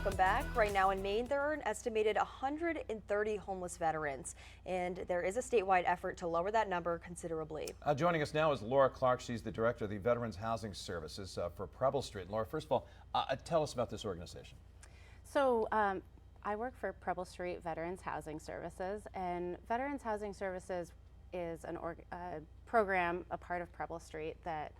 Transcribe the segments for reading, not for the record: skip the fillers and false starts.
welcome back. Right now in Maine, there are an estimated 130 homeless veterans, and there is a statewide effort to lower that number considerably. Joining us now is Laura Clark. She's the director of the Veterans Housing Services for Preble Street. Laura, first of all, tell us about this organization. So I work for Preble Street Veterans Housing Services, and Veterans Housing Services is a program, a part of Preble Street that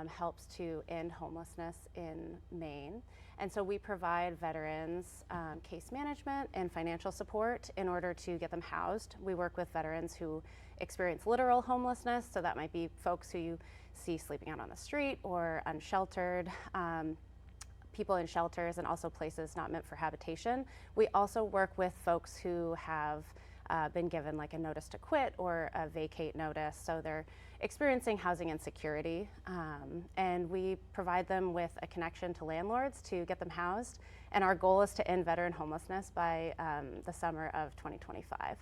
helps to end homelessness in Maine. And so we provide veterans case management and financial support in order to get them housed. We work with veterans who experience literal homelessness, so that might be folks who you see sleeping out on the street or unsheltered, people in shelters and also places not meant for habitation. We also work with folks who have been given like a notice to quit or a vacate notice, so they're experiencing housing insecurity, and we provide them with a connection to landlords to get them housed, and our goal is to end veteran homelessness by the summer of 2025. Wow.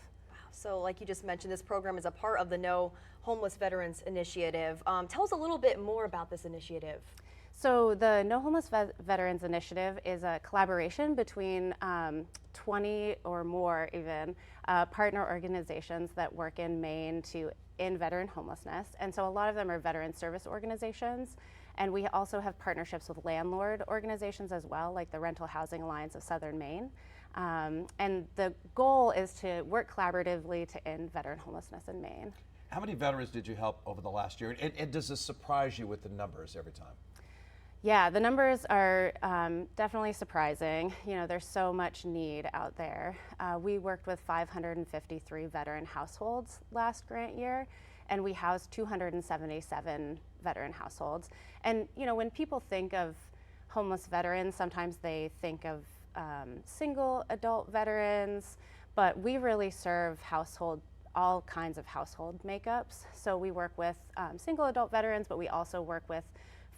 So like you just mentioned, this program is a part of the No Homeless Veterans Initiative. Tell us a little bit more about this initiative. So the No Homeless Veterans Initiative is a collaboration between 20 or more even partner organizations that work in Maine to end veteran homelessness. And so a lot of them are veteran service organizations. And we also have partnerships with landlord organizations as well, like the Rental Housing Alliance of Southern Maine. And the goal is to work collaboratively to end veteran homelessness in Maine. How many veterans did you help over the last year? And does this surprise you with the numbers every time? Yeah, the numbers are definitely surprising. You know, there's so much need out there. We worked with 553 veteran households last grant year, and we housed 277 veteran households. And you know, when people think of homeless veterans, sometimes they think of single adult veterans, but we really serve all kinds of household makeups. So we work with single adult veterans, but we also work with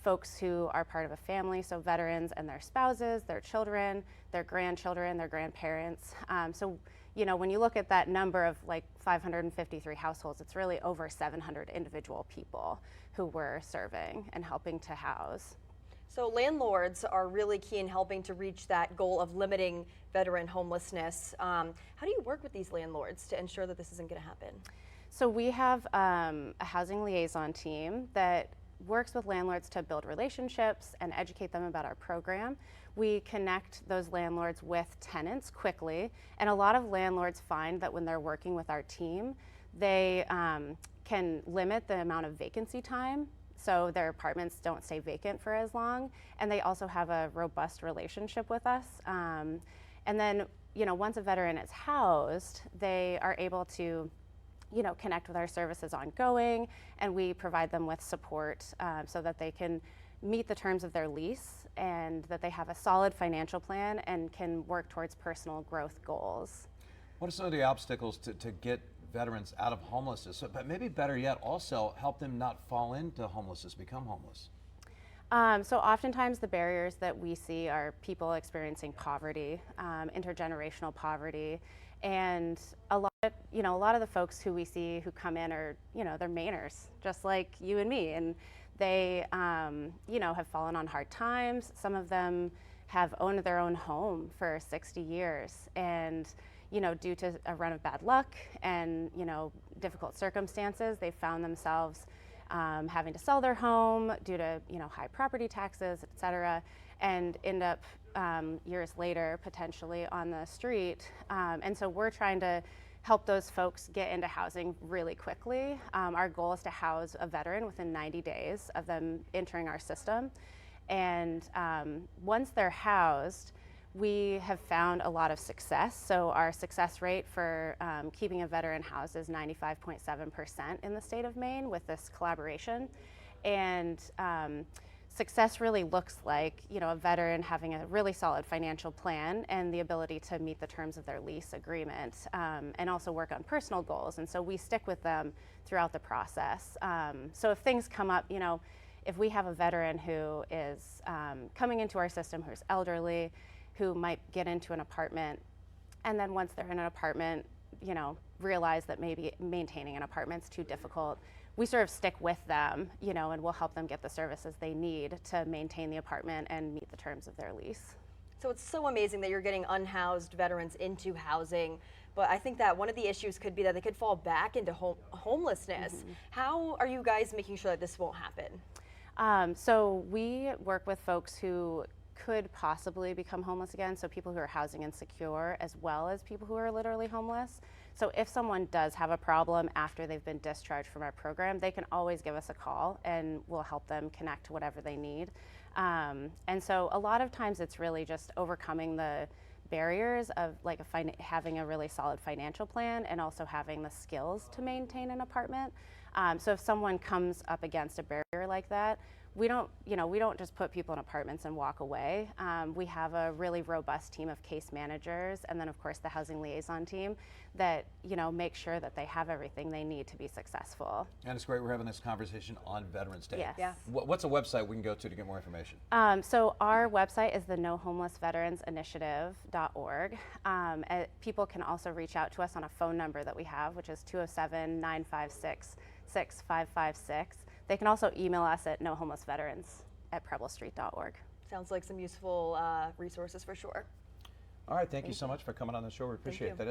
folks who are part of a family, so veterans and their spouses, their children, their grandchildren, their grandparents. So, you know, when you look at that number of like 553 households, it's really over 700 individual people who we're serving and helping to house. So landlords are really key in helping to reach that goal of limiting veteran homelessness. How do you work with these landlords to ensure that this isn't going to happen? So we have a housing liaison team that works with landlords to build relationships and educate them about our program. We connect those landlords with tenants quickly, and a lot of landlords find that when they're working with our team, they can limit the amount of vacancy time, so their apartments don't stay vacant for as long, and they also have a robust relationship with us. And then, you know, once a veteran is housed, they are able to connect with our services ongoing, and we provide them with support so that they can meet the terms of their lease and that they have a solid financial plan and can work towards personal growth goals. What are some of the obstacles to get veterans out of homelessness, but maybe better yet, also help them not fall into homelessness, become homeless? So oftentimes the barriers that we see are people experiencing poverty, intergenerational poverty, and a lot of the folks who we see who come in are, they're Mainers, just like you and me, and they, have fallen on hard times. Some of them have owned their own home for 60 years, and due to a run of bad luck and difficult circumstances, they found themselves having to sell their home due to high property taxes, et cetera, and end up years later potentially on the street. And so we're trying to help those folks get into housing really quickly. Our goal is to house a veteran within 90 days of them entering our system. And once they're housed, we have found a lot of success. So our success rate for keeping a veteran housed is 95.7% in the state of Maine with this collaboration. And success really looks like, a veteran having a really solid financial plan and the ability to meet the terms of their lease agreement, and also work on personal goals. And so we stick with them throughout the process. So if things come up, if we have a veteran who is coming into our system who's elderly, who might get into an apartment, and then once they're in an apartment, realize that maybe maintaining an apartment's too difficult, we sort of stick with them, and we'll help them get the services they need to maintain the apartment and meet the terms of their lease. So it's so amazing that you're getting unhoused veterans into housing, but I think that one of the issues could be that they could fall back into homelessness. How are you guys making sure that this won't happen? So we work with folks who could possibly become homeless again, so people who are housing insecure as well as people who are literally homeless. So if someone does have a problem after they've been discharged from our program, they can always give us a call and we'll help them connect to whatever they need. And so a lot of times it's really just overcoming the barriers of like having a really solid financial plan and also having the skills to maintain an apartment. So if someone comes up against a barrier like that, we don't just put people in apartments and walk away. We have a really robust team of case managers, and then of course the housing liaison team that make sure that they have everything they need to be successful. And it's great we're having this conversation on Veterans Day. Yes. Yeah. What's a website we can go to get more information? So our website is the NoHomelessVeteransInitiative.org. People can also reach out to us on a phone number that we have, which is 207-956-6556. They can also email us at nohomelessveterans@PrebleStreet.org. Sounds like some useful resources for sure. All right, thank you so much for coming on the show. We appreciate you. that.